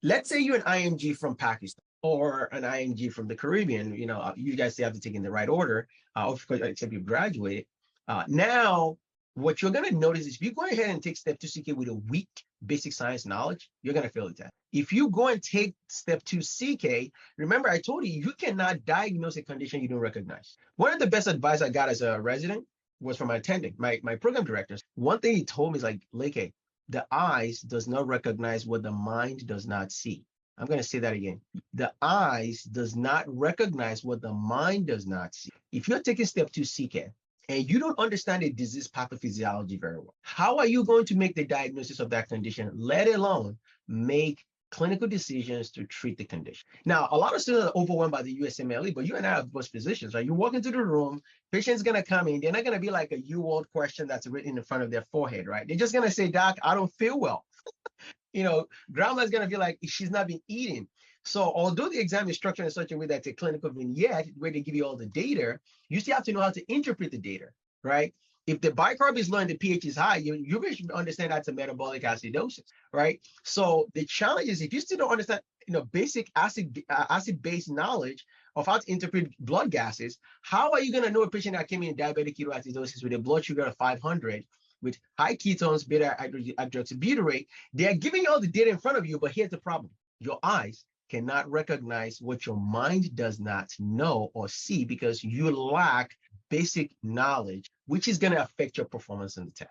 let's say you're an IMG from Pakistan or an IMG from the Caribbean. You guys have to take in the right order, of course, except you graduated. Now, what you're going to notice is if you go ahead and take step 2 CK with a weak basic science knowledge, you're going to fail the test. If you go and take step 2 CK, remember I told you cannot diagnose a condition you don't recognize. One of the best advice I got as a resident was from my attending, my program directors. One thing he told me is like, Leke, the eyes does not recognize what the mind does not see. I'm going to say that again. The eyes does not recognize what the mind does not see. If you're taking step 2 CK and you don't understand the disease pathophysiology very well, how are you going to make the diagnosis of that condition, let alone make clinical decisions to treat the condition? Now, a lot of students are overwhelmed by the USMLE, but you and I are both physicians, right? You walk into the room, patient's going to come in, they're not going to be like a UWorld question that's written in front of their forehead, right? They're just going to say, Doc, I don't feel well. Grandma's going to be like, she's not been eating. So although the exam is structured in such a way that it's a clinical vignette where they give you all the data, you still have to know how to interpret the data, right? If the bicarb is low and the pH is high, you should understand that's a metabolic acidosis, right? So the challenge is if you still don't understand, basic acid-based knowledge of how to interpret blood gases, how are you going to know a patient that came in diabetic ketoacidosis with a blood sugar of 500 with high ketones, beta hydroxybutyrate? They are giving you all the data in front of you, but here's the problem. Your eyes cannot recognize what your mind does not know or see because you lack basic knowledge, which is going to affect your performance in the test.